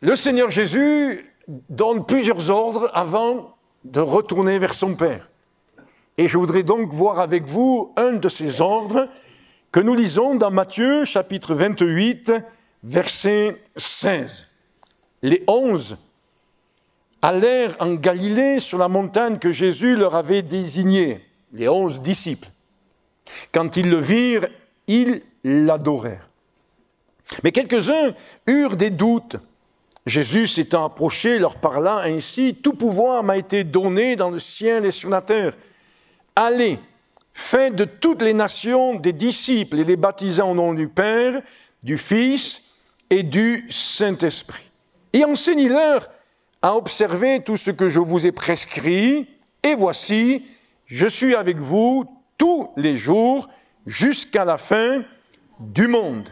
Le Seigneur Jésus donne plusieurs ordres avant de retourner vers son Père. Et je voudrais donc voir avec vous un de ces ordres que nous lisons dans Matthieu, chapitre 28, verset 16. Les 11 allèrent en Galilée sur la montagne que Jésus leur avait désignée, les 11 disciples. Quand ils le virent, ils l'adorèrent. Mais quelques-uns eurent des doutes. Jésus s'étant approché, leur parla ainsi, « Tout pouvoir m'a été donné dans le ciel et sur la terre. Allez, faites de toutes les nations des disciples et les baptisant au nom du Père, du Fils et du Saint-Esprit. Et enseignez-leur à observer tout ce que je vous ai prescrit, et voici, je suis avec vous tous les jours jusqu'à la fin du monde. »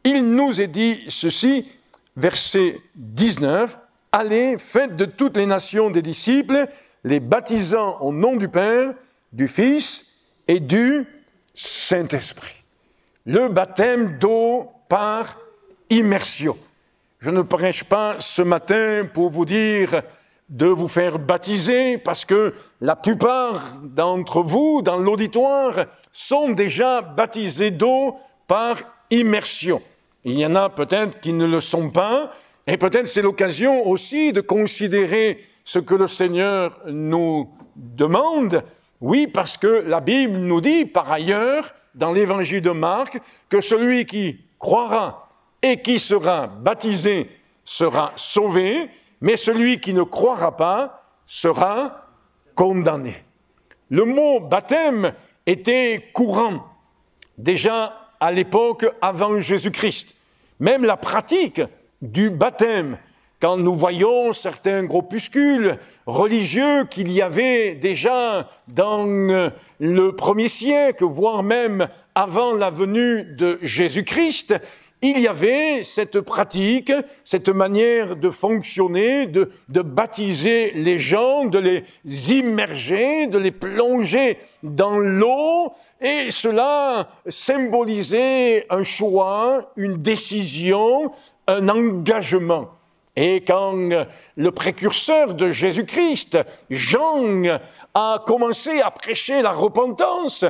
Il nous est dit ceci, verset 19, « Allez, faites de toutes les nations des disciples, les baptisant au nom du Père, du Fils et du Saint-Esprit. » Le baptême d'eau par immersion. Je ne prêche pas ce matin pour vous dire de vous faire baptiser, parce que la plupart d'entre vous, dans l'auditoire, sont déjà baptisés d'eau par immersion. Il y en a peut-être qui ne le sont pas, et peut-être c'est l'occasion aussi de considérer ce que le Seigneur nous demande. Oui, parce que la Bible nous dit par ailleurs, dans l'évangile de Marc, que celui qui croira et qui sera baptisé sera sauvé, mais celui qui ne croira pas sera condamné. Le mot baptême était courant déjà à l'époque avant Jésus-Christ. Même la pratique du baptême, quand nous voyons certains groupuscules religieux qu'il y avait déjà dans le 1er siècle, voire même avant la venue de Jésus-Christ, il y avait cette pratique, cette manière de fonctionner, de baptiser les gens, de les immerger, de les plonger dans l'eau, et cela symbolisait un choix, une décision, un engagement. Et quand le précurseur de Jésus-Christ, Jean, a commencé à prêcher la repentance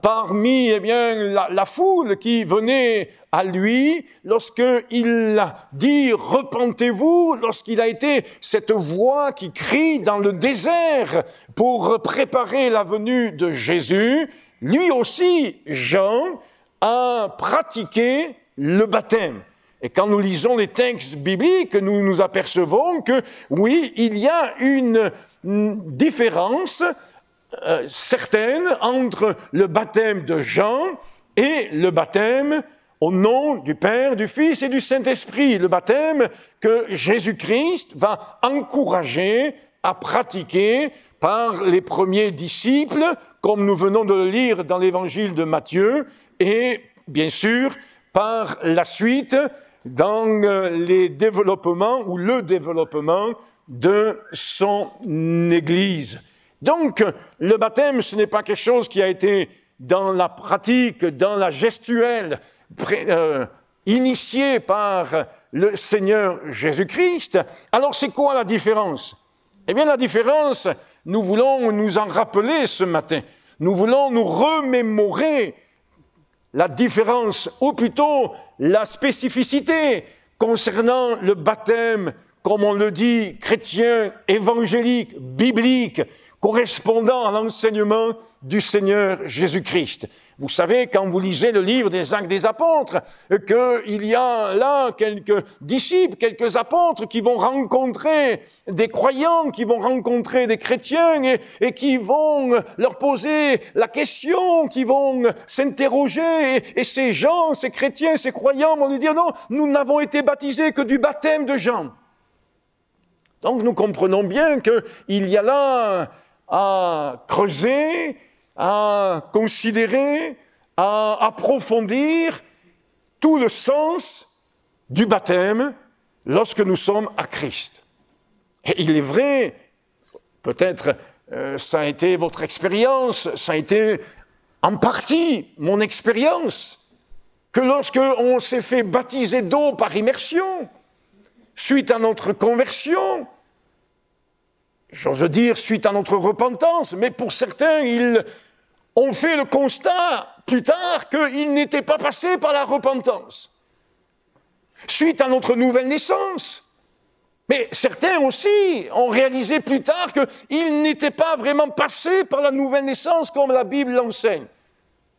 parmi la foule qui venait à lui, lorsqu'il a dit « repentez-vous », lorsqu'il a été cette voix qui crie dans le désert pour préparer la venue de Jésus, lui aussi, Jean, a pratiqué le baptême. Et quand nous lisons les textes bibliques, nous nous apercevons que, oui, il y a une différence certaine entre le baptême de Jean et le baptême au nom du Père, du Fils et du Saint-Esprit. Le baptême que Jésus-Christ va encourager à pratiquer par les premiers disciples, comme nous venons de le lire dans l'évangile de Matthieu, et bien sûr, par la suite, dans les développements ou le développement de son Église. Donc, le baptême, ce n'est pas quelque chose qui a été dans la pratique, dans la gestuelle, initié par le Seigneur Jésus-Christ. Alors, c'est quoi la différence? Eh bien, la différence, nous voulons nous en rappeler ce matin. Nous voulons nous remémorer la différence, ou plutôt la spécificité concernant le baptême, comme on le dit, chrétien, évangélique, biblique, correspondant à l'enseignement du Seigneur Jésus-Christ. Vous savez, quand vous lisez le livre des Actes des Apôtres, qu'il y a là quelques disciples, quelques apôtres qui vont rencontrer des croyants, qui vont rencontrer des chrétiens et qui vont leur poser la question, qui vont s'interroger. Et ces gens, ces chrétiens, ces croyants vont lui dire « Non, nous n'avons été baptisés que du baptême de Jean ». Donc nous comprenons bien qu'il y a là à creuser, à considérer, à approfondir tout le sens du baptême lorsque nous sommes à Christ. Et il est vrai, peut-être ça a été votre expérience, ça a été en partie mon expérience, que lorsque on s'est fait baptiser d'eau par immersion, suite à notre conversion, j'ose dire suite à notre repentance, mais pour certains, ils ont fait le constat plus tard qu'ils n'étaient pas passés par la repentance. Suite à notre nouvelle naissance. Mais certains aussi ont réalisé plus tard qu'ils n'étaient pas vraiment passés par la nouvelle naissance comme la Bible l'enseigne.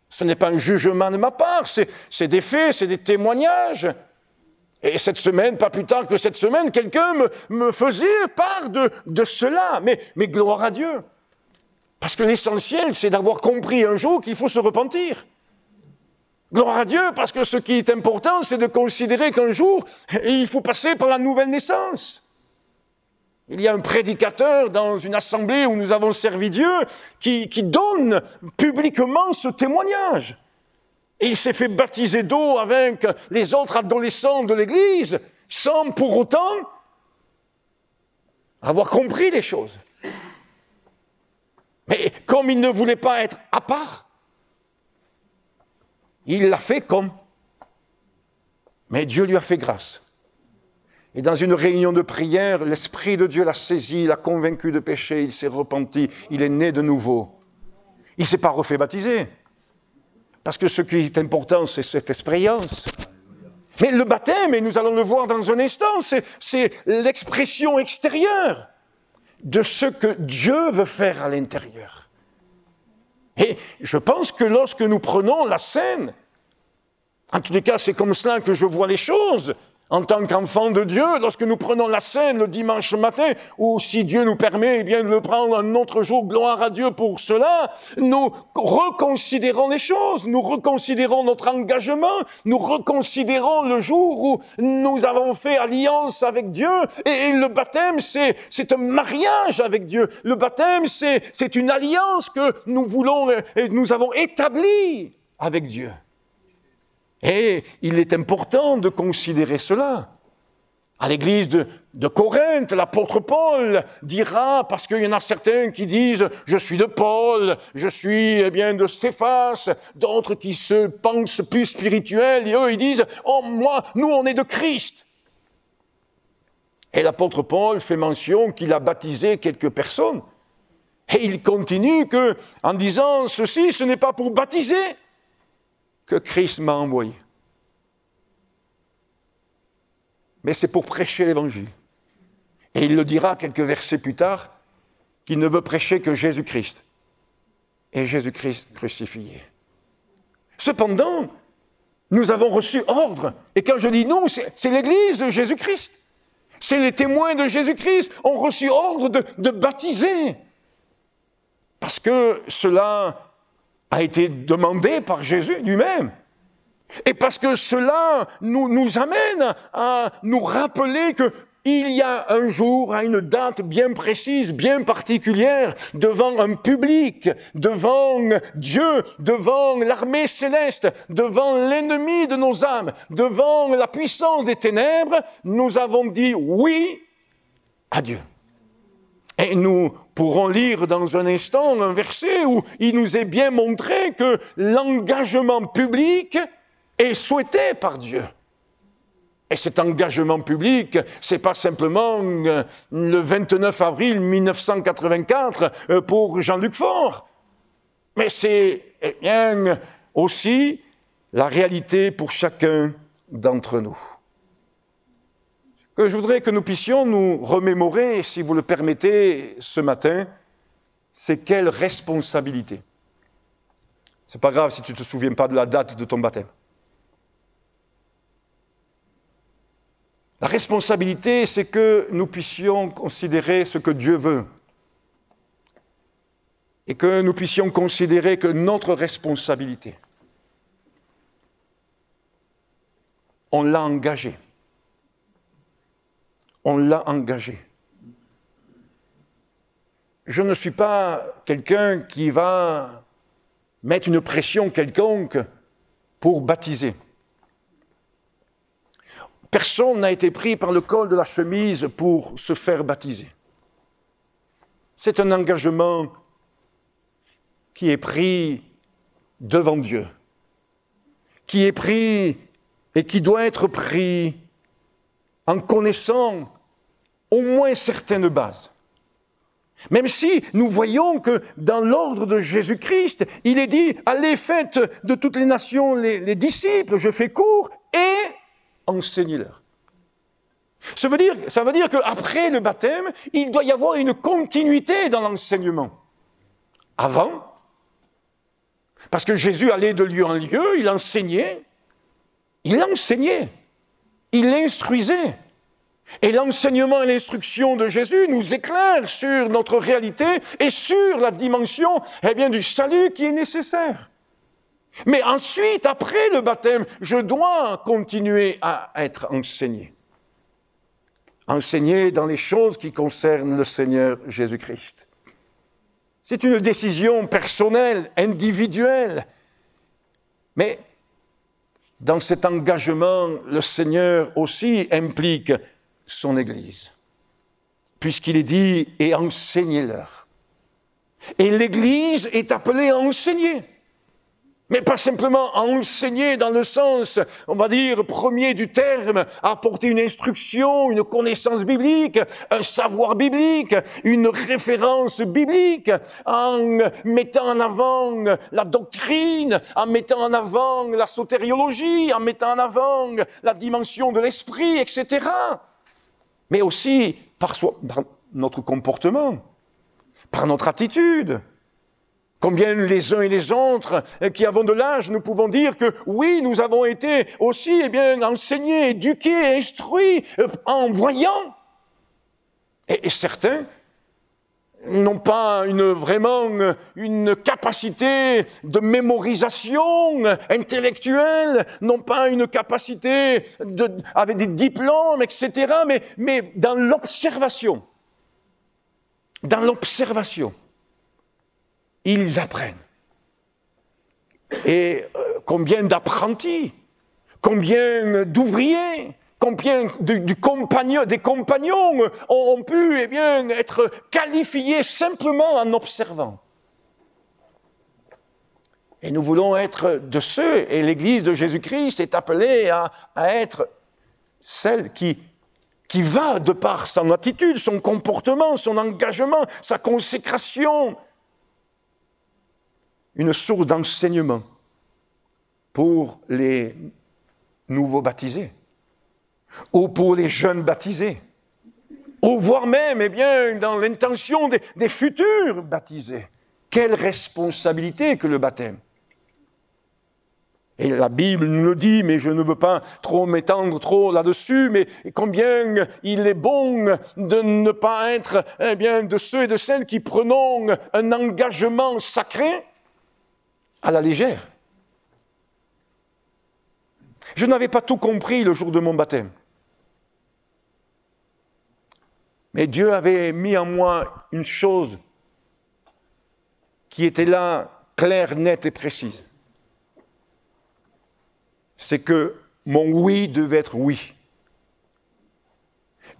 Ce n'est pas un jugement de ma part, c'est des faits, c'est des témoignages. Et cette semaine, pas plus tard que cette semaine, quelqu'un me faisait part de cela. Mais gloire à Dieu. Parce que l'essentiel, c'est d'avoir compris un jour qu'il faut se repentir. Gloire à Dieu, parce que ce qui est important, c'est de considérer qu'un jour, il faut passer par la nouvelle naissance. Il y a un prédicateur dans une assemblée où nous avons servi Dieu qui donne publiquement ce témoignage. Et il s'est fait baptiser d'eau avec les autres adolescents de l'Église, sans pour autant avoir compris les choses. Mais comme il ne voulait pas être à part, il l'a fait comme. Mais Dieu lui a fait grâce. Et dans une réunion de prière, l'Esprit de Dieu l'a saisi, l'a convaincu de péché, il s'est repenti, il est né de nouveau. Il ne s'est pas refait baptiser. Parce que ce qui est important, c'est cette expérience. Mais le baptême, et nous allons le voir dans un instant, c'est l'expression extérieure de ce que Dieu veut faire à l'intérieur. Et je pense que lorsque nous prenons la scène, en tous les cas, c'est comme cela que je vois les choses, en tant qu'enfant de Dieu, lorsque nous prenons la scène le dimanche matin, ou si Dieu nous permet eh bien, de le prendre un autre jour, gloire à Dieu pour cela, nous reconsidérons les choses, nous reconsidérons notre engagement, nous reconsidérons le jour où nous avons fait alliance avec Dieu, et le baptême, c'est un mariage avec Dieu. Le baptême, c'est une alliance que nous voulons, et nous avons établie avec Dieu. Et il est important de considérer cela. À l'église de Corinthe, l'apôtre Paul dira, parce qu'il y en a certains qui disent « je suis de Paul, je suis eh bien de Céphas », d'autres qui se pensent plus spirituels, et eux ils disent « oh moi, nous on est de Christ ». Et l'apôtre Paul fait mention qu'il a baptisé quelques personnes. Et il continue en disant « ceci, ce n'est pas pour baptiser ». Que Christ m'a envoyé. Mais c'est pour prêcher l'Évangile. Et il le dira quelques versets plus tard, qu'il ne veut prêcher que Jésus-Christ. Et Jésus-Christ crucifié. Cependant, nous avons reçu ordre. Et quand je dis nous, c'est l'Église de Jésus-Christ. C'est les témoins de Jésus-Christ ont reçu ordre de baptiser. Parce que cela a été demandé par Jésus lui-même. Et parce que cela nous amène à nous rappeler qu'il y a un jour, à une date bien précise, bien particulière, devant un public, devant Dieu, devant l'armée céleste, devant l'ennemi de nos âmes, devant la puissance des ténèbres, nous avons dit oui à Dieu. Et nous pourrons lire dans un instant un verset où il nous est bien montré que l'engagement public est souhaité par Dieu. Et cet engagement public, ce n'est pas simplement le 29 avril 1984 pour Jean-Luc Faure, mais c'est bien aussi la réalité pour chacun d'entre nous. Que je voudrais que nous puissions nous remémorer, si vous le permettez, ce matin, c'est quelle responsabilité. C'est pas grave si tu ne te souviens pas de la date de ton baptême. La responsabilité, c'est que nous puissions considérer ce que Dieu veut. Et que nous puissions considérer que notre responsabilité, on l'a engagée. On l'a engagé. Je ne suis pas quelqu'un qui va mettre une pression quelconque pour baptiser. Personne n'a été pris par le col de la chemise pour se faire baptiser. C'est un engagement qui est pris devant Dieu, qui est pris et qui doit être pris en connaissant au moins certaines bases. Même si nous voyons que dans l'ordre de Jésus-Christ, il est dit « Allez, faites de toutes les nations les disciples, je fais court, et enseignez-leur ». Ça veut dire qu'après le baptême, il doit y avoir une continuité dans l'enseignement. Avant, parce que Jésus allait de lieu en lieu, il enseignait, il instruisait. Et l'enseignement et l'instruction de Jésus nous éclairent sur notre réalité et sur la dimension du salut qui est nécessaire. Mais ensuite, après le baptême, je dois continuer à être enseigné. Enseigné dans les choses qui concernent le Seigneur Jésus-Christ. C'est une décision personnelle, individuelle. Mais dans cet engagement, le Seigneur aussi implique son Église, puisqu'il est dit « et enseignez-leur ». Et l'Église est appelée à enseigner, mais pas simplement à enseigner dans le sens, on va dire, premier du terme, à apporter une instruction, une connaissance biblique, un savoir biblique, une référence biblique, en mettant en avant la doctrine, en mettant en avant la sotériologie, en mettant en avant la dimension de l'esprit, etc., mais aussi par notre comportement, par notre attitude. Combien les uns et les autres qui avons de l'âge, nous pouvons dire que oui, nous avons été aussi enseignés, éduqués, instruits en voyant. Et certains n'ont pas vraiment une capacité de mémorisation intellectuelle, n'ont pas une capacité avec des diplômes, etc., mais dans l'observation, ils apprennent. Et combien d'apprentis, combien d'ouvriers, combien des compagnons ont pu être qualifiés simplement en observant. Et nous voulons être de ceux, et l'Église de Jésus-Christ est appelée à être celle qui va de par son attitude, son comportement, son engagement, sa consécration, une source d'enseignement pour les nouveaux baptisés, ou pour les jeunes baptisés, ou voire même, dans l'intention des futurs baptisés. Quelle responsabilité que le baptême! Et la Bible nous le dit, mais je ne veux pas m'étendre trop là-dessus, mais combien il est bon de ne pas être de ceux et de celles qui prenons un engagement sacré à la légère. Je n'avais pas tout compris le jour de mon baptême. Mais Dieu avait mis en moi une chose qui était là, claire, nette et précise. C'est que mon oui devait être oui.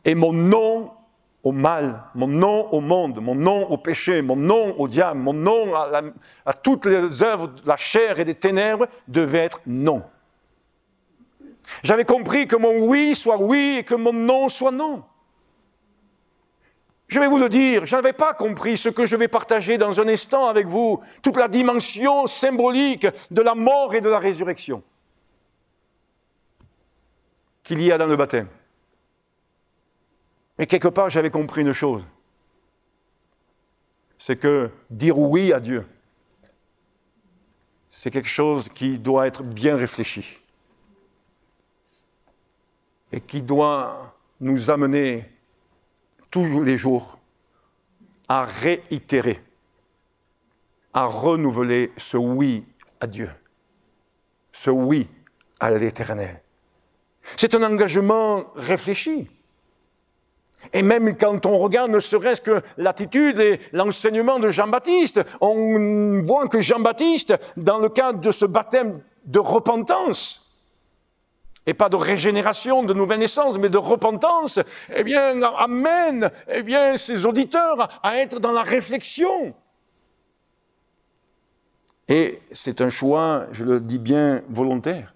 Et mon non au mal, mon non au monde, mon non au péché, mon non au diable, mon non à toutes les œuvres de la chair et des ténèbres devait être non. J'avais compris que mon oui soit oui et que mon non soit non. Je vais vous le dire, je n'avais pas compris ce que je vais partager dans un instant avec vous, toute la dimension symbolique de la mort et de la résurrection qu'il y a dans le baptême. Mais quelque part, j'avais compris une chose. C'est que dire oui à Dieu, c'est quelque chose qui doit être bien réfléchi. Et qui doit nous amener tous les jours à réitérer, à renouveler ce oui à Dieu, ce oui à l'Éternel. C'est un engagement réfléchi. Et même quand on regarde ne serait-ce que l'attitude et l'enseignement de Jean-Baptiste, on voit que Jean-Baptiste, dans le cadre de ce baptême de repentance, et pas de régénération, de nouvelle naissance, mais de repentance, amène ses auditeurs à être dans la réflexion. Et c'est un choix, je le dis bien, volontaire.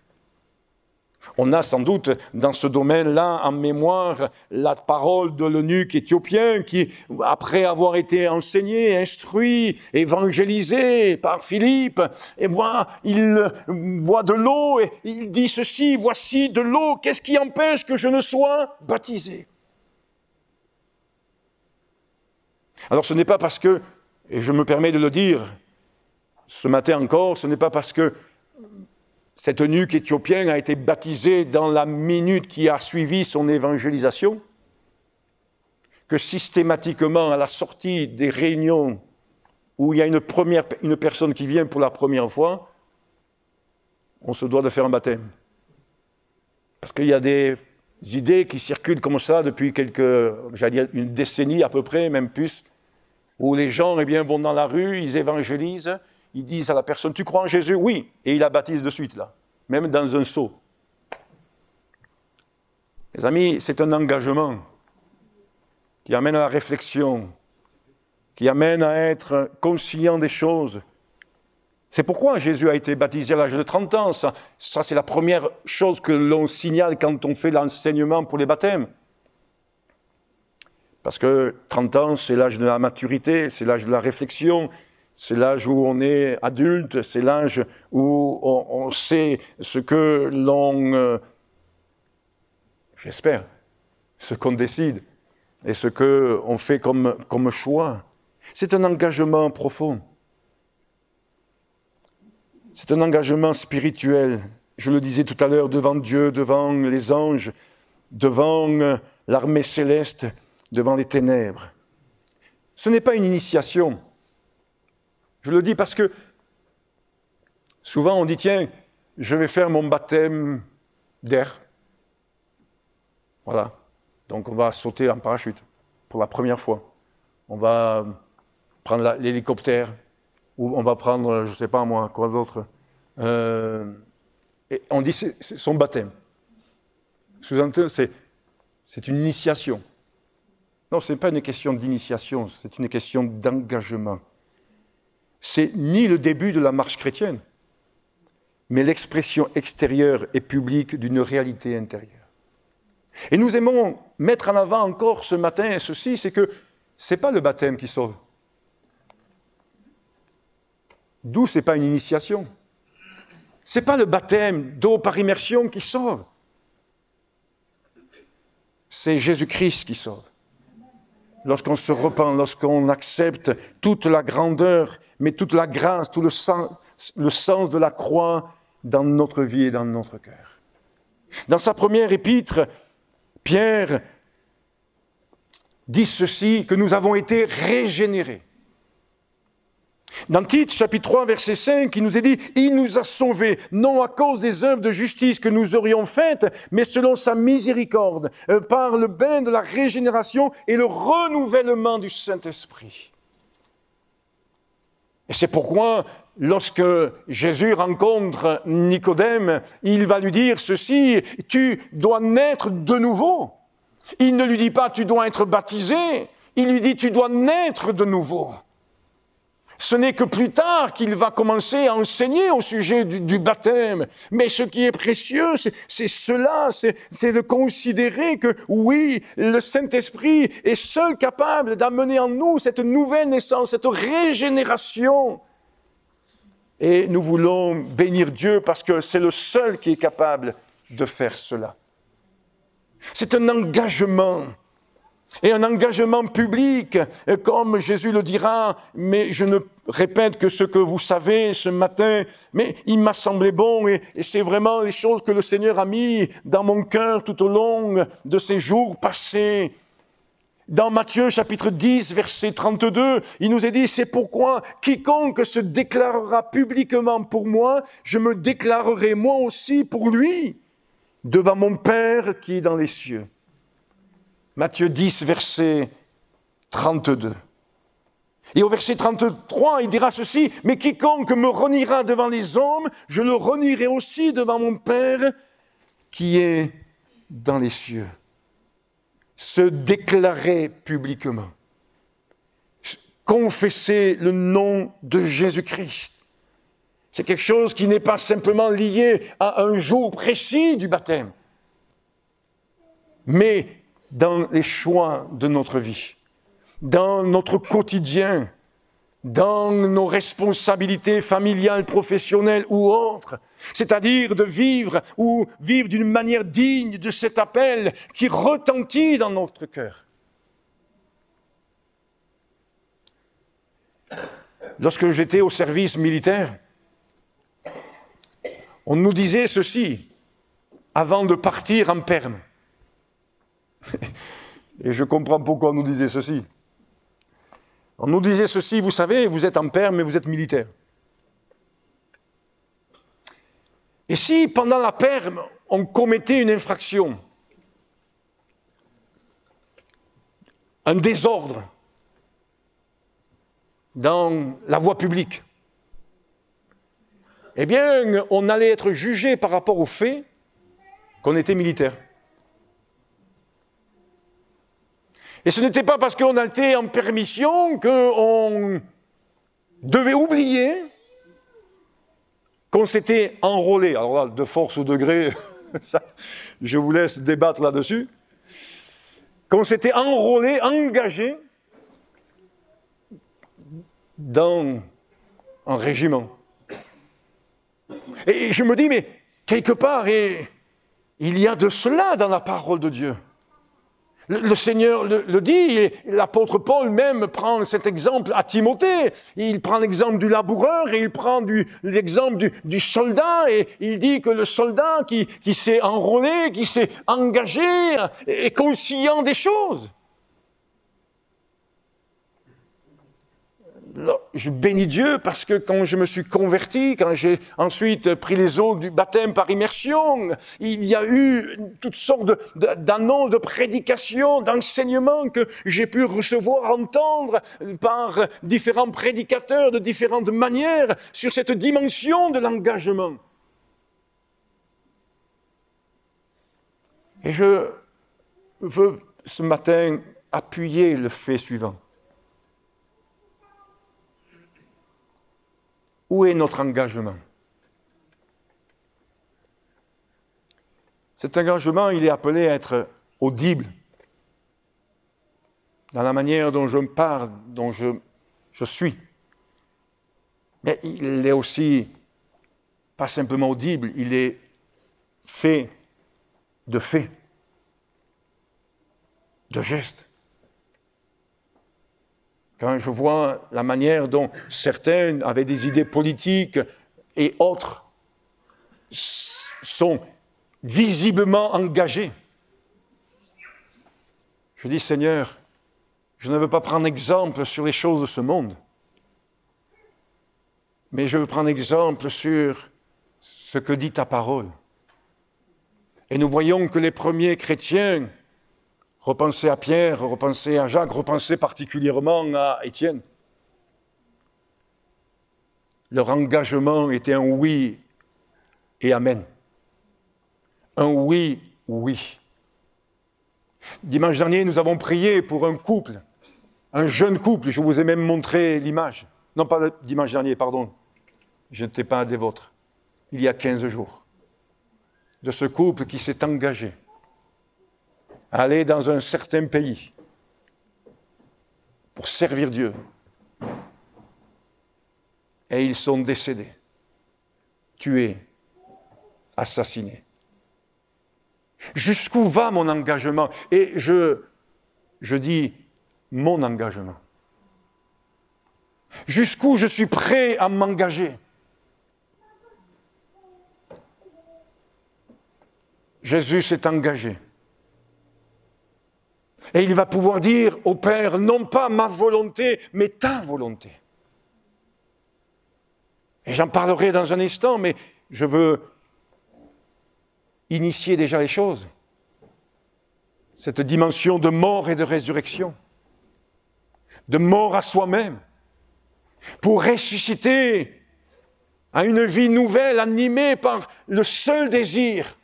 On a sans doute dans ce domaine-là en mémoire la parole de l'eunuque éthiopien qui, après avoir été enseigné, instruit, évangélisé par Philippe, et il voit de l'eau et il dit ceci, voici de l'eau, qu'est-ce qui empêche que je ne sois baptisé? Alors ce n'est pas parce que, et je me permets de le dire ce matin encore, ce n'est pas parce que cet eunuque éthiopien a été baptisé dans la minute qui a suivi son évangélisation, que systématiquement, à la sortie des réunions où il y a une personne qui vient pour la première fois, on se doit de faire un baptême. Parce qu'il y a des idées qui circulent comme ça depuis une décennie à peu près, même plus, où les gens vont dans la rue, ils évangélisent, ils disent à la personne, tu crois en Jésus? Oui. Et il la baptise de suite, là, même dans un seau. Les amis, c'est un engagement qui amène à la réflexion, qui amène à être conscient des choses. C'est pourquoi Jésus a été baptisé à l'âge de 30 ans. Ça c'est la première chose que l'on signale quand on fait l'enseignement pour les baptêmes. Parce que 30 ans, c'est l'âge de la maturité, c'est l'âge de la réflexion, c'est l'âge où on est adulte, c'est l'âge où on sait ce que l'on, j'espère, ce qu'on décide et ce qu'on fait comme choix. C'est un engagement profond. C'est un engagement spirituel. Je le disais tout à l'heure, devant Dieu, devant les anges, devant l'armée céleste, devant les ténèbres. Ce n'est pas une initiation. Je le dis parce que souvent on dit, tiens, je vais faire mon baptême d'air. Voilà. Donc on va sauter en parachute pour la première fois. On va prendre l'hélicoptère, ou on va prendre, je ne sais pas moi, quoi d'autre. Et on dit c'est son baptême. Sous-entendu, c'est une initiation. Non, ce n'est pas une question d'initiation, c'est une question d'engagement. C'est ni le début de la marche chrétienne, mais l'expression extérieure et publique d'une réalité intérieure. Et nous aimons mettre en avant encore ce matin ceci, c'est que ce n'est pas le baptême qui sauve. D'où ce n'est pas une initiation. Ce n'est pas le baptême d'eau par immersion qui sauve. C'est Jésus-Christ qui sauve. Lorsqu'on se repent, lorsqu'on accepte toute la grandeur, mais toute la grâce, tout le sens de la croix dans notre vie et dans notre cœur. Dans sa première épître, Pierre dit ceci, que nous avons été régénérés. Dans Tite, chapitre 3, verset 5, il nous est dit « Il nous a sauvés, non à cause des œuvres de justice que nous aurions faites, mais selon sa miséricorde, par le bain de la régénération et le renouvellement du Saint-Esprit. » Et c'est pourquoi, lorsque Jésus rencontre Nicodème, il va lui dire ceci, « Tu dois naître de nouveau. » Il ne lui dit pas « Tu dois être baptisé », il lui dit « Tu dois naître de nouveau. » Ce n'est que plus tard qu'il va commencer à enseigner au sujet du baptême. Mais ce qui est précieux, c'est cela, c'est de considérer que oui, le Saint-Esprit est seul capable d'amener en nous cette nouvelle naissance, cette régénération. Et nous voulons bénir Dieu parce que c'est le seul qui est capable de faire cela. C'est un engagement. Et un engagement public, comme Jésus le dira, mais je ne répète que ce que vous savez ce matin, mais il m'a semblé bon, et c'est vraiment les choses que le Seigneur a mis dans mon cœur tout au long de ces jours passés. Dans Matthieu chapitre 10, verset 32, il nous est dit, c'est pourquoi quiconque se déclarera publiquement pour moi, je me déclarerai moi aussi pour lui, devant mon Père qui est dans les cieux. Matthieu 10, verset 32. Et au verset 33, il dira ceci, « Mais quiconque me reniera devant les hommes, je le renierai aussi devant mon Père qui est dans les cieux. » Se déclarer publiquement. Confesser le nom de Jésus-Christ. C'est quelque chose qui n'est pas simplement lié à un jour précis du baptême, mais dans les choix de notre vie, dans notre quotidien, dans nos responsabilités familiales, professionnelles ou autres, c'est-à-dire de vivre d'une manière digne de cet appel qui retentit dans notre cœur. Lorsque j'étais au service militaire, on nous disait ceci avant de partir en perme. Et je comprends pourquoi on nous disait ceci. On nous disait ceci, vous savez, vous êtes en perme, mais vous êtes militaire. Et si, pendant la perme, on commettait une infraction, un désordre dans la voie publique, eh bien, on allait être jugé par rapport au fait qu'on était militaire. Et ce n'était pas parce qu'on était en permission qu'on devait oublier qu'on s'était enrôlé. Alors là, de force ou de gré, ça, je vous laisse débattre là-dessus. Qu'on s'était enrôlé, engagé dans un régiment. Et je me dis, mais quelque part, il y a de cela dans la parole de Dieu. Le Seigneur le dit, et l'apôtre Paul même prend cet exemple à Timothée. Il prend l'exemple du laboureur et il prend l'exemple du soldat, et il dit que le soldat qui s'est enrôlé, qui s'est engagé, est conscient des choses. Là, je bénis Dieu parce que quand je me suis converti, quand j'ai ensuite pris les eaux du baptême par immersion, il y a eu toutes sortes d'annonces, de prédications, d'enseignements que j'ai pu recevoir, entendre par différents prédicateurs de différentes manières sur cette dimension de l'engagement. Et je veux ce matin appuyer le fait suivant. Où est notre engagement? Cet engagement, il est appelé à être audible dans la manière dont je me parle, dont je suis. Mais il est aussi pas simplement audible, il est fait de faits, de gestes. Quand je vois la manière dont certains avaient des idées politiques et autres sont visiblement engagés, je dis, Seigneur, je ne veux pas prendre exemple sur les choses de ce monde, mais je veux prendre exemple sur ce que dit ta parole. Et nous voyons que les premiers chrétiens, repensez à Pierre, repensez à Jacques, repensez particulièrement à Étienne. Leur engagement était un oui et amen. Un oui, oui. Dimanche dernier, nous avons prié pour un couple, un jeune couple. Je vous ai même montré l'image. Non, pas dimanche dernier, pardon. Je n'étais pas un des vôtres. Il y a 15 jours. De ce couple qui s'est engagé à aller dans un certain pays pour servir Dieu. Et ils sont décédés, tués, assassinés. Jusqu'où va mon engagement? Et je dis mon engagement. Jusqu'où je suis prêt à m'engager? Jésus s'est engagé. Et il va pouvoir dire au Père, non pas ma volonté, mais ta volonté. Et j'en parlerai dans un instant, mais je veux initier déjà les choses. Cette dimension de mort et de résurrection, de mort à soi-même, pour ressusciter à une vie nouvelle, animée par le seul désir,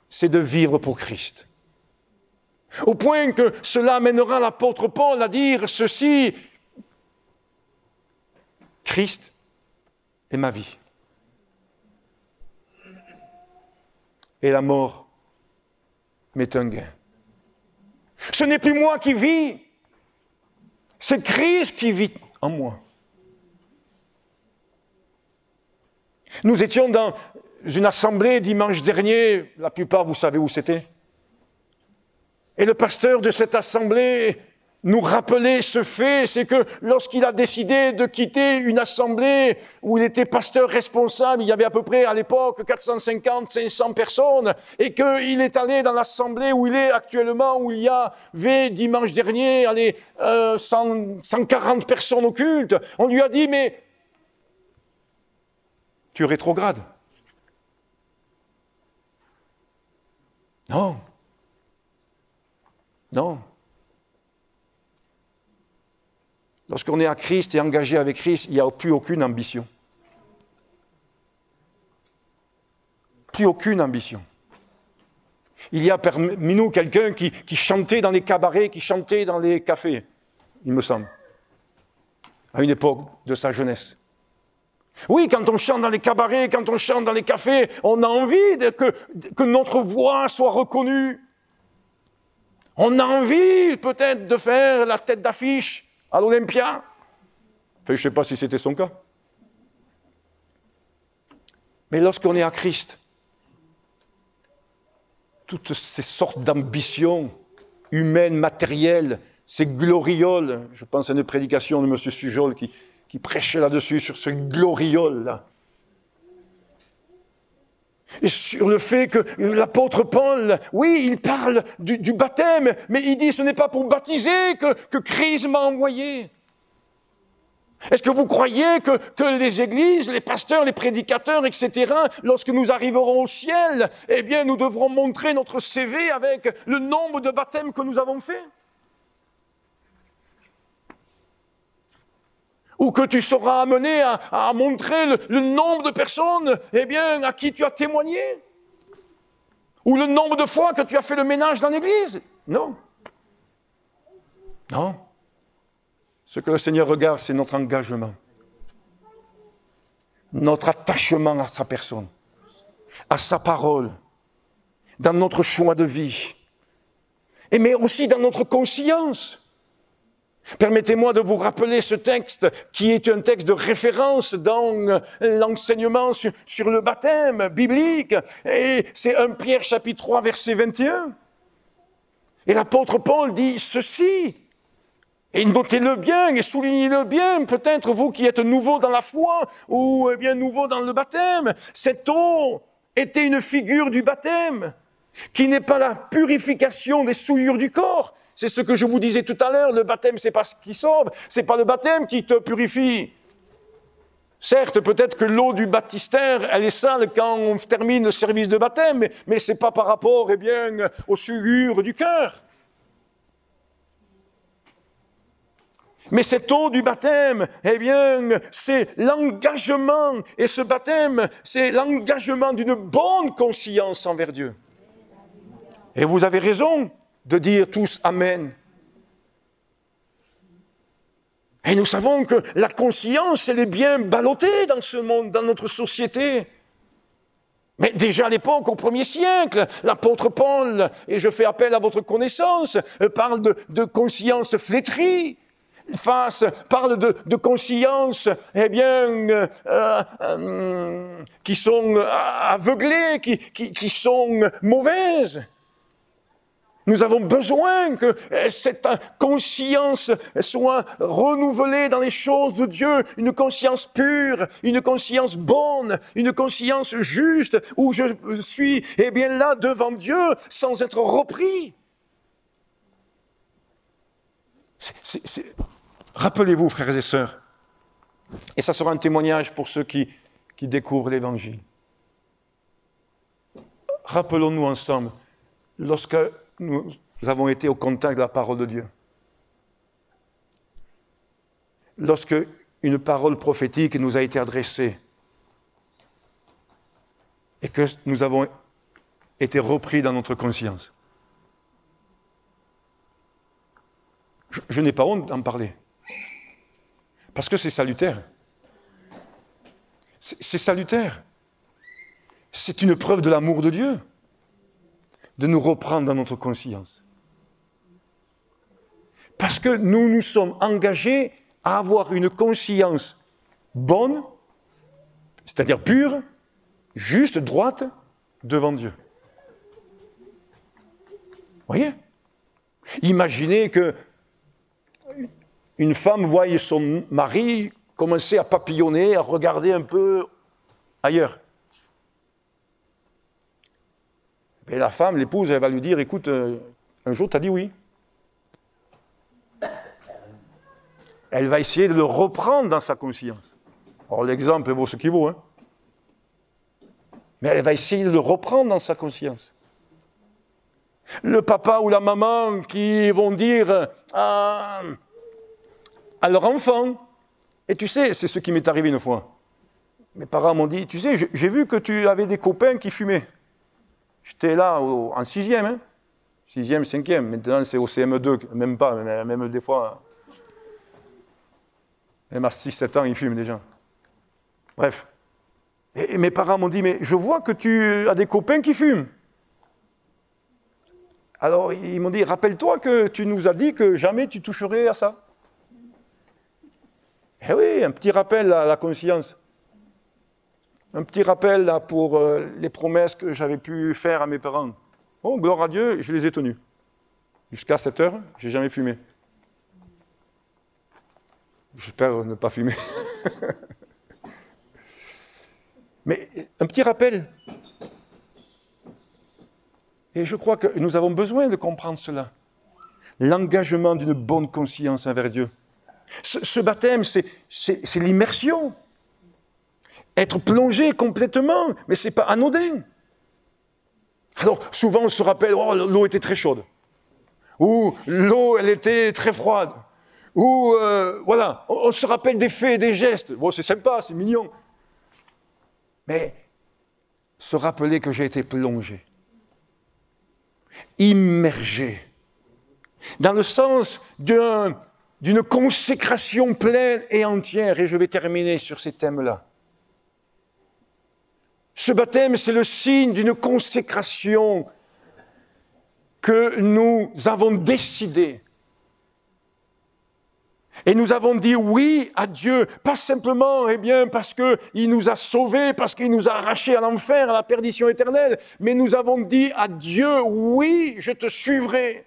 c'est de vivre pour Christ. Au point que cela amènera l'apôtre Paul à dire ceci, Christ est ma vie. Et la mort m'est un gain. Ce n'est plus moi qui vis, c'est Christ qui vit en moi. Nous étions dans une assemblée dimanche dernier, la plupart vous savez où c'était. Et le pasteur de cette assemblée nous rappelait ce fait, c'est que lorsqu'il a décidé de quitter une assemblée où il était pasteur responsable, il y avait à peu près à l'époque 450-500 personnes, et qu'il est allé dans l'assemblée où il est actuellement, où il y avait dimanche dernier 140 personnes au culte, on lui a dit, mais tu rétrogrades. Non. Non. Lorsqu'on est à Christ et engagé avec Christ, il n'y a plus aucune ambition. Plus aucune ambition. Il y a parmi nous quelqu'un qui chantait dans les cabarets, qui chantait dans les cafés, il me semble, à une époque de sa jeunesse. Oui, quand on chante dans les cabarets, quand on chante dans les cafés, on a envie que notre voix soit reconnue. On a envie peut-être de faire la tête d'affiche à l'Olympia. Enfin, je ne sais pas si c'était son cas. Mais lorsqu'on est à Christ, toutes ces sortes d'ambitions humaines, matérielles, ces glorioles, je pense à une prédication de M. Sujol qui prêchait là-dessus, sur ce gloriole-là. Et sur le fait que l'apôtre Paul, oui, il parle du baptême, mais il dit ce n'est pas pour baptiser que Christ m'a envoyé. Est-ce que vous croyez que les églises, les pasteurs, les prédicateurs, etc., lorsque nous arriverons au ciel, eh bien, nous devrons montrer notre CV avec le nombre de baptêmes que nous avons faits? Ou que tu seras amené à montrer le nombre de personnes, eh bien, à qui tu as témoigné? Ou le nombre de fois que tu as fait le ménage dans l'église? Non. Non. Ce que le Seigneur regarde, c'est notre engagement. Notre attachement à sa personne, à sa parole, dans notre choix de vie, et mais aussi dans notre conscience. Permettez-moi de vous rappeler ce texte qui est un texte de référence dans l'enseignement sur le baptême biblique. Et c'est 1 Pierre chapitre 3 verset 21. Et l'apôtre Paul dit ceci. Et notez-le bien et soulignez-le bien, peut-être vous qui êtes nouveau dans la foi ou bien nouveau dans le baptême. Cette eau était une figure du baptême qui n'est pas la purification des souillures du corps. C'est ce que je vous disais tout à l'heure, le baptême, c'est pas ce qui sauve, c'est pas le baptême qui te purifie. Certes, peut-être que l'eau du baptistère, elle est sale quand on termine le service de baptême, mais c'est pas par rapport, eh bien, aux souillures du cœur. Mais cette eau du baptême, eh bien, c'est l'engagement, et ce baptême, c'est l'engagement d'une bonne conscience envers Dieu. Et vous avez raison de dire tous Amen. Et nous savons que la conscience, elle est bien ballottée dans ce monde, dans notre société. Mais déjà à l'époque, au 1er siècle, l'apôtre Paul, et je fais appel à votre connaissance, parle de conscience flétrie, parle de conscience, eh bien, qui sont aveuglées, qui sont mauvaises. Nous avons besoin que cette conscience soit renouvelée dans les choses de Dieu, une conscience pure, une conscience bonne, une conscience juste, où je suis eh bien là devant Dieu sans être repris. Rappelez-vous, frères et sœurs, et ça sera un témoignage pour ceux qui découvrent l'Évangile. Rappelons-nous ensemble, lorsque nous avons été au contact de la parole de Dieu. Lorsque une parole prophétique nous a été adressée et que nous avons été repris dans notre conscience. Je n'ai pas honte d'en parler, parce que c'est salutaire. c'est salutaire. C'est une preuve de l'amour de Dieu, de nous reprendre dans notre conscience. Parce que nous nous sommes engagés à avoir une conscience bonne, c'est-à-dire pure, juste, droite, devant Dieu. Voyez? Imaginez que une femme voie son mari commencer à papillonner, à regarder un peu ailleurs. Et la femme, l'épouse, elle va lui dire, écoute, un jour tu as dit oui. Elle va essayer de le reprendre dans sa conscience. Alors l'exemple vaut ce qu'il vaut, hein. Mais elle va essayer de le reprendre dans sa conscience. Le papa ou la maman qui vont dire à leur enfant, et tu sais, c'est ce qui m'est arrivé une fois. Mes parents m'ont dit, tu sais, j'ai vu que tu avais des copains qui fumaient. J'étais là en 6e, hein. 6e, 5e, maintenant c'est au CM2, même pas, même des fois, même à 6-7 ans, ils fument déjà. Bref. Et mes parents m'ont dit, mais je vois que tu as des copains qui fument. Alors ils m'ont dit, rappelle-toi que tu nous as dit que jamais tu toucherais à ça. Eh oui, un petit rappel à la conscience. Un petit rappel là, pour les promesses que j'avais pu faire à mes parents. Oh, gloire à Dieu, je les ai tenues. Jusqu'à 7 heures, je n'ai jamais fumé. J'espère ne pas fumer. Mais un petit rappel. Et je crois que nous avons besoin de comprendre cela. L'engagement d'une bonne conscience envers Dieu. Ce baptême, c'est l'immersion. Être plongé complètement, mais ce n'est pas anodin. Alors, souvent, on se rappelle, oh, l'eau était très chaude. Ou l'eau, elle était très froide. Ou, voilà, on se rappelle des faits, des gestes. Bon, c'est sympa, c'est mignon. Mais se rappeler que j'ai été plongé, immergé, dans le sens d'une consécration pleine et entière. Et je vais terminer sur ces thèmes-là. Ce baptême, c'est le signe d'une consécration que nous avons décidé. Et nous avons dit oui à Dieu, pas simplement parce qu'il nous a sauvés, parce qu'il nous a arrachés à l'enfer, à la perdition éternelle, mais nous avons dit à Dieu, oui, je te suivrai.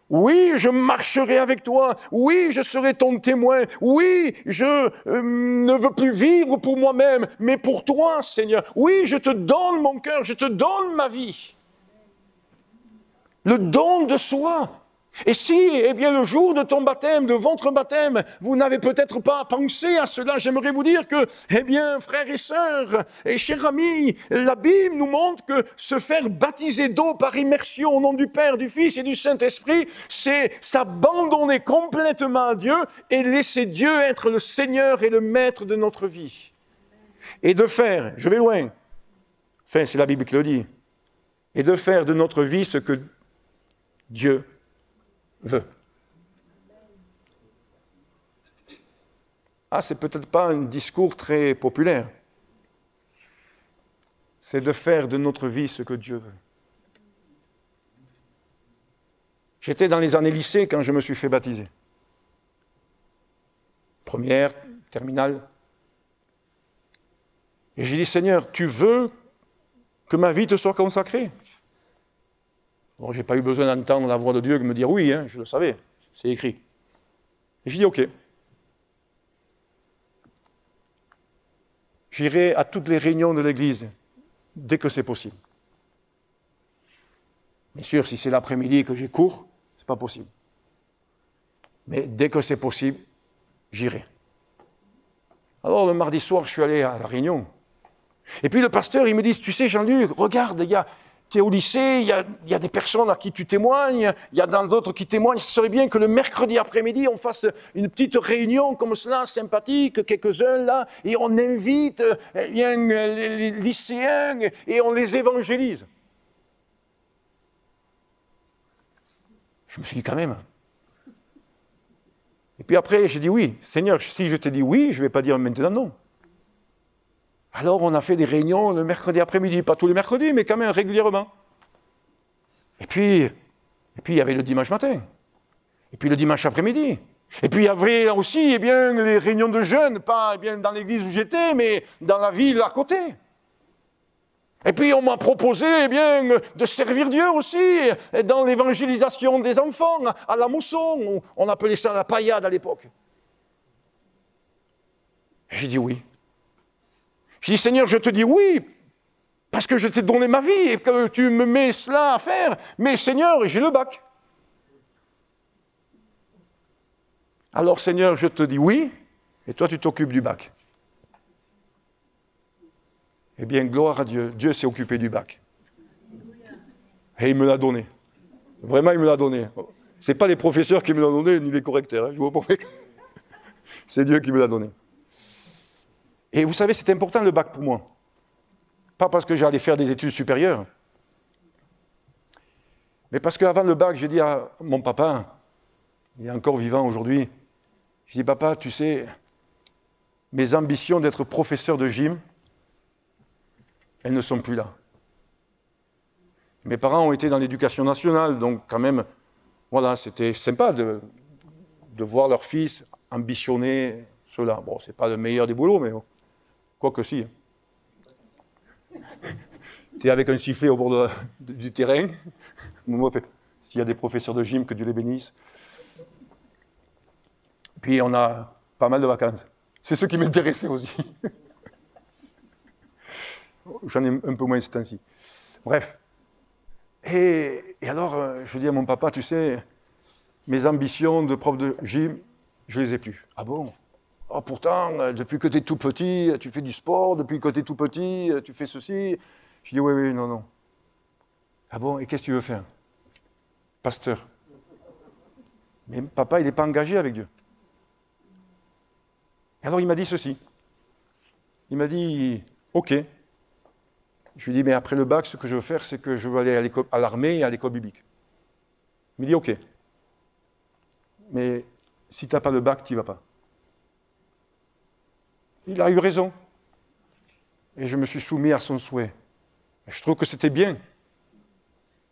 Oui, je marcherai avec toi. Oui, je serai ton témoin. Oui, je ne veux plus vivre pour moi-même, mais pour toi, Seigneur. Oui, je te donne mon cœur, je te donne ma vie. Le don de soi. Et si, le jour de ton baptême, de votre baptême, vous n'avez peut-être pas pensé à cela, j'aimerais vous dire que, frères et sœurs, et chers amis, la Bible nous montre que se faire baptiser d'eau par immersion au nom du Père, du Fils et du Saint-Esprit, c'est s'abandonner complètement à Dieu et laisser Dieu être le Seigneur et le Maître de notre vie. Et de faire, je vais loin, c'est la Bible qui le dit, et de faire de notre vie ce que Dieu veut. Ah, c'est peut-être pas un discours très populaire. C'est de faire de notre vie ce que Dieu veut. J'étais dans les années lycée quand je me suis fait baptiser. Première, terminale. Et j'ai dit, Seigneur, tu veux que ma vie te soit consacrée? Bon, je n'ai pas eu besoin d'entendre la voix de Dieu me dire oui, je le savais, c'est écrit. Et j'ai dit ok. J'irai à toutes les réunions de l'Église dès que c'est possible. Bien sûr, si c'est l'après-midi que j'ai cours, ce n'est pas possible. Mais dès que c'est possible, j'irai. Alors le mardi soir, je suis allé à la réunion. Et puis le pasteur, il me dit, tu sais Jean-Luc, regarde, tu es au lycée, il y a des personnes à qui tu témoignes, il y a d'autres qui témoignent. Ce serait bien que le mercredi après-midi, on fasse une petite réunion comme cela, sympathique, quelques-uns là, et on invite les lycéens et on les évangélise. Je me suis dit quand même. Et puis après, j'ai dit oui. Seigneur, si je te dis oui, je ne vais pas dire maintenant non. Alors on a fait des réunions le mercredi après-midi, pas tous les mercredis, mais quand même régulièrement. Et puis il y avait le dimanche matin. Et puis le dimanche après-midi. Et puis il y avait aussi les réunions de jeunes, pas dans l'église où j'étais, mais dans la ville à côté. Et puis on m'a proposé de servir Dieu aussi dans l'évangélisation des enfants, à la mousson, on appelait ça la paillade à l'époque. J'ai dit oui. J'ai dit Seigneur, je te dis oui, parce que je t'ai donné ma vie et que tu me mets cela à faire, mais Seigneur, j'ai le bac. Alors Seigneur, je te dis oui, et toi tu t'occupes du bac. Eh bien, gloire à Dieu, Dieu s'est occupé du bac. Et il me l'a donné. Vraiment, il me l'a donné. Ce n'est pas les professeurs qui me l'ont donné, ni les correcteurs. Je vous promets. C'est Dieu qui me l'a donné. Et vous savez, c'est important le bac pour moi. Pas parce que j'allais faire des études supérieures, mais parce qu'avant le bac, j'ai dit à mon papa, il est encore vivant aujourd'hui, j'ai dit, papa, tu sais, mes ambitions d'être professeur de gym, elles ne sont plus là. Mes parents ont été dans l'éducation nationale, donc quand même, voilà, c'était sympa de voir leur fils ambitionner cela. Bon, c'est pas le meilleur des boulots, mais bon, quoi que si. C'est avec un sifflet au bord du terrain. S'il y a des professeurs de gym, que Dieu les bénisse. Puis on a pas mal de vacances. C'est ce qui m'intéressait aussi. J'en ai un peu moins ce temps-ci. Bref. Et alors, je dis à mon papa, tu sais, mes ambitions de prof de gym, je ne les ai plus. Ah bon? Oh, pourtant, depuis que tu es tout petit, tu fais du sport, depuis que tu es tout petit, tu fais ceci. Je dis, oui, non. Ah bon, et qu'est-ce que tu veux faire? Pasteur. Mais papa, il n'est pas engagé avec Dieu. Et alors il m'a dit ceci. Il m'a dit, ok. Je lui ai dit, mais après le bac, ce que je veux faire, c'est que je veux aller à l'armée et à l'école biblique. Il m'a dit, ok. Mais si tu n'as pas le bac, tu n'y vas pas. Il a eu raison. Et je me suis soumis à son souhait. Et je trouve que c'était bien.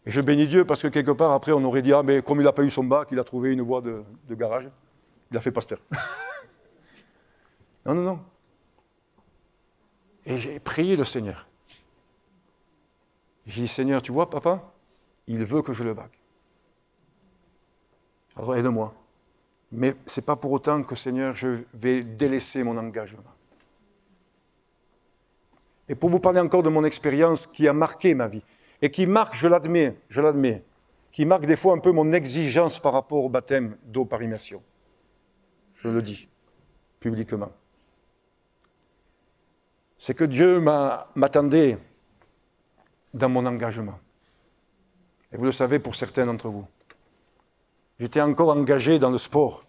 Et je bénis Dieu parce que quelque part, après, on aurait dit, ah, mais comme il n'a pas eu son bac, il a trouvé une voie de garage. Il a fait pasteur. Non. Et j'ai prié le Seigneur. J'ai dit, Seigneur, tu vois, papa, il veut que je le bac. Alors aide-moi. Mais ce n'est pas pour autant que, Seigneur, je vais délaisser mon engagement. Et pour vous parler encore de mon expérience qui a marqué ma vie, et qui marque, je l'admets, qui marque des fois un peu mon exigence par rapport au baptême d'eau par immersion. Je le dis publiquement. C'est que Dieu m'attendait dans mon engagement. Et vous le savez pour certains d'entre vous. J'étais encore engagé dans le sport.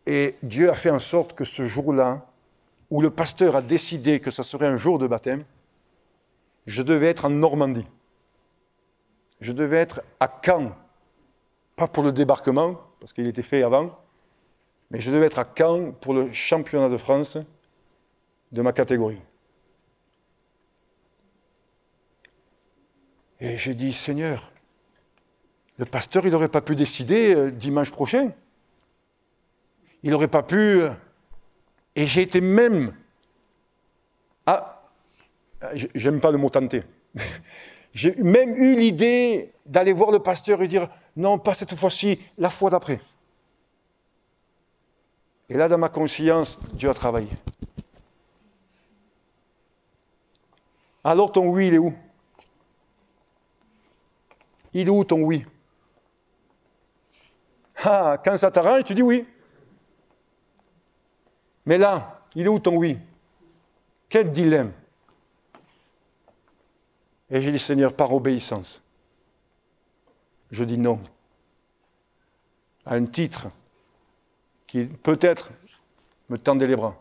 Et Dieu a fait en sorte que ce jour-là, où le pasteur a décidé que ce serait un jour de baptême, je devais être en Normandie. Je devais être à Caen. Pas pour le débarquement, parce qu'il était fait avant, mais je devais être à Caen pour le championnat de France de ma catégorie. Et j'ai dit, Seigneur, le pasteur, il n'aurait pas pu décider dimanche prochain. Il n'aurait pas pu... Et j'ai été même... Ah, j'aime pas le mot tenter. J'ai même eu l'idée d'aller voir le pasteur et dire, non, pas cette fois-ci, la fois d'après. Et là, dans ma conscience, Dieu a travaillé. Alors ton oui, il est où? Il est où ton oui? Ah, quand ça t'arrange, tu dis oui. Mais là, il est où ton oui? Quel dilemme? Et j'ai dit, Seigneur, par obéissance, je dis non à un titre qui peut-être me tendait les bras,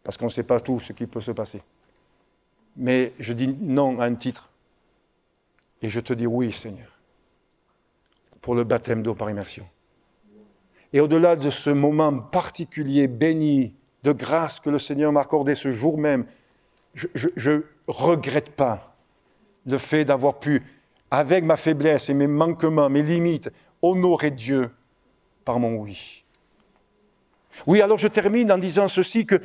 parce qu'on ne sait pas tout ce qui peut se passer. Mais je dis non à un titre, et je te dis oui, Seigneur, pour le baptême d'eau par immersion. Et au-delà de ce moment particulier, béni, de grâce que le Seigneur m'a accordé ce jour même, je ne regrette pas le fait d'avoir pu, avec ma faiblesse et mes manquements, mes limites, honorer Dieu par mon oui. Oui, alors je termine en disant ceci, que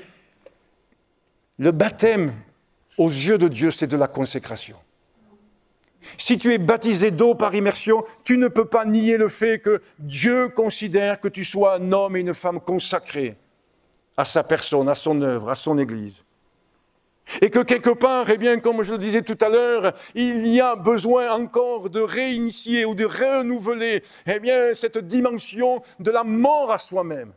le baptême, aux yeux de Dieu, c'est de la consécration. Si tu es baptisé d'eau par immersion, tu ne peux pas nier le fait que Dieu considère que tu sois un homme et une femme consacrés à sa personne, à son œuvre, à son Église. Et que quelque part, eh bien, comme je le disais tout à l'heure, il y a besoin encore de réinitier ou de renouveler, eh bien, cette dimension de la mort à soi-même.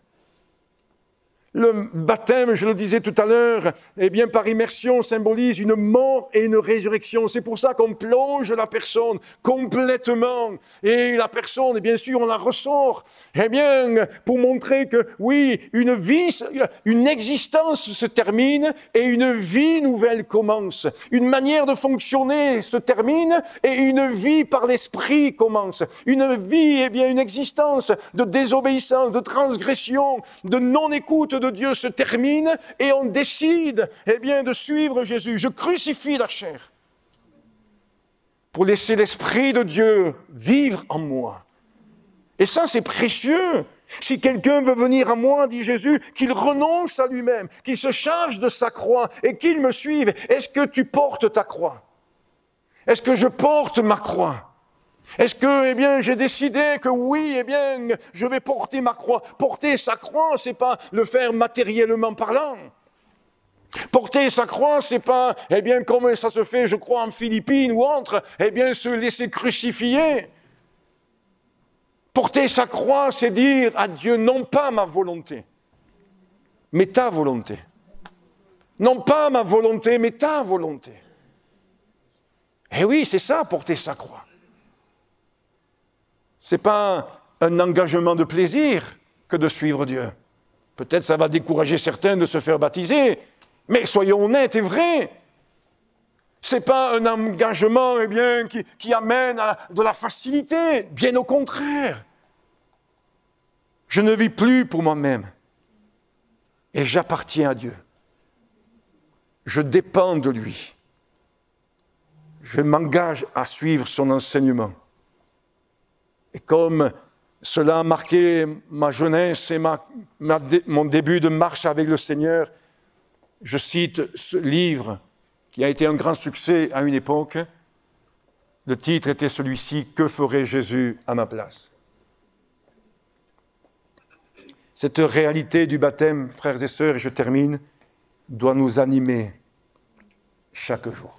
Le baptême, je le disais tout à l'heure, eh bien, par immersion, symbolise une mort et une résurrection. C'est pour ça qu'on plonge la personne complètement. Et la personne, et bien sûr, on la ressort, eh bien, pour montrer que, oui, une vie, une existence se termine et une vie nouvelle commence. Une manière de fonctionner se termine et une vie par l'esprit commence. Une vie, eh bien, une existence de désobéissance, de transgression, de non-écoute de Dieu se termine et on décide, eh bien, de suivre Jésus. Je crucifie la chair pour laisser l'Esprit de Dieu vivre en moi. Et ça, c'est précieux. Si quelqu'un veut venir à moi, dit Jésus, qu'il renonce à lui-même, qu'il se charge de sa croix et qu'il me suive. Est-ce que tu portes ta croix? Est-ce que je porte ma croix? Est-ce que, eh bien, j'ai décidé que oui, eh bien, je vais porter ma croix. Porter sa croix, c'est pas le faire matériellement parlant. Porter sa croix, c'est pas, eh bien, comme ça se fait, je crois, en Philippines ou autre, eh bien, se laisser crucifier. Porter sa croix, c'est dire à Dieu, non pas ma volonté, mais ta volonté. Non pas ma volonté, mais ta volonté. Eh oui, c'est ça, porter sa croix. Ce n'est pas un engagement de plaisir que de suivre Dieu. Peut-être ça va décourager certains de se faire baptiser, mais soyons honnêtes et vrais. Ce n'est pas un engagement, eh bien, qui amène à de la facilité, bien au contraire. Je ne vis plus pour moi-même et j'appartiens à Dieu. Je dépends de lui. Je m'engage à suivre son enseignement. Et comme cela a marqué ma jeunesse et mon début de marche avec le Seigneur, je cite ce livre qui a été un grand succès à une époque. Le titre était celui-ci, « Que ferait Jésus à ma place ?» Cette réalité du baptême, frères et sœurs, et je termine, doit nous animer chaque jour.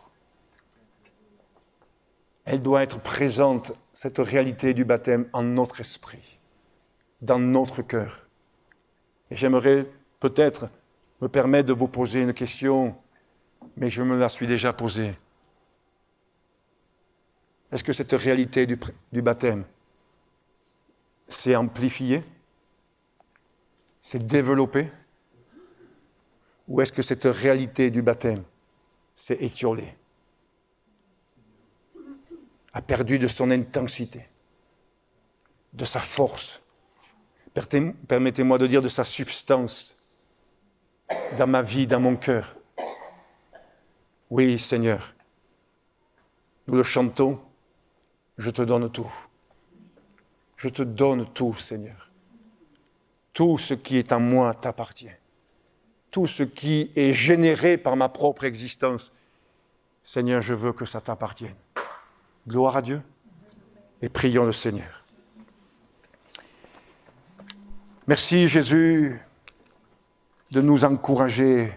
Elle doit être présente, cette réalité du baptême, en notre esprit, dans notre cœur. Et j'aimerais peut-être me permettre de vous poser une question, mais je me la suis déjà posée. Est-ce que cette réalité du baptême s'est amplifiée, s'est développée, ou est-ce que cette réalité du baptême s'est étiolée, a perdu de son intensité, de sa force, permettez-moi de dire de sa substance, dans ma vie, dans mon cœur. Oui, Seigneur, nous le chantons, je te donne tout. Je te donne tout, Seigneur. Tout ce qui est en moi t'appartient. Tout ce qui est généré par ma propre existence, Seigneur, je veux que ça t'appartienne. Gloire à Dieu et prions le Seigneur. Merci Jésus de nous encourager,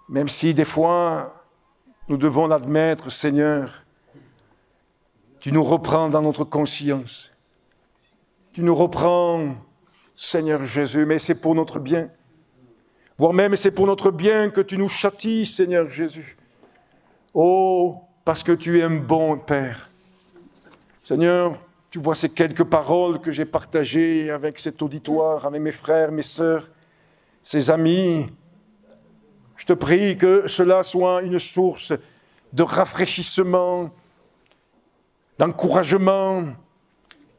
même si des fois nous devons l'admettre, Seigneur, tu nous reprends dans notre conscience. Tu nous reprends, Seigneur Jésus, mais c'est pour notre bien. Voire même c'est pour notre bien que tu nous châties, Seigneur Jésus. Oh, parce que tu es un bon Père. Seigneur, tu vois ces quelques paroles que j'ai partagées avec cet auditoire, avec mes frères, mes sœurs, ces amis. Je te prie que cela soit une source de rafraîchissement, d'encouragement,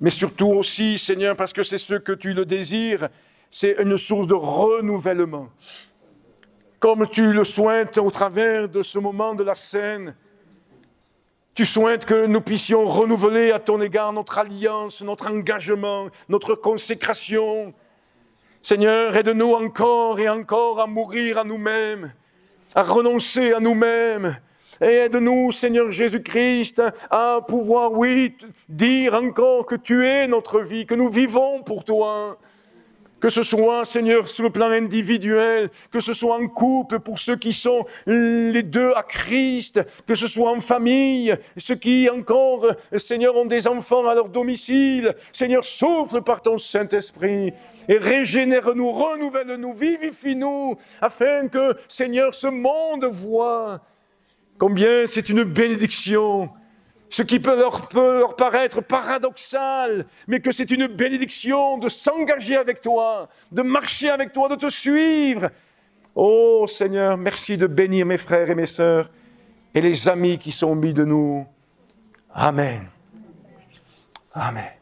mais surtout aussi, Seigneur, parce que c'est ce que tu le désires, c'est une source de renouvellement. Comme tu le souhaites au travers de ce moment de la scène, tu souhaites que nous puissions renouveler à ton égard notre alliance, notre engagement, notre consécration. Seigneur, aide-nous encore et encore à mourir à nous-mêmes, à renoncer à nous-mêmes. Et aide-nous, Seigneur Jésus-Christ, à pouvoir, oui, dire encore que tu es notre vie, que nous vivons pour toi. Que ce soit, Seigneur, sur le plan individuel, que ce soit en couple pour ceux qui sont les deux à Christ, que ce soit en famille, ceux qui encore, Seigneur, ont des enfants à leur domicile. Seigneur, souffle par ton Saint-Esprit et régénère-nous, renouvelle-nous, vivifie-nous, afin que, Seigneur, ce monde voit combien c'est une bénédiction. Ce qui peut leur paraître paradoxal, mais que c'est une bénédiction de s'engager avec toi, de marcher avec toi, de te suivre. Oh Seigneur, merci de bénir mes frères et mes sœurs et les amis qui sont mis de nous. Amen. Amen.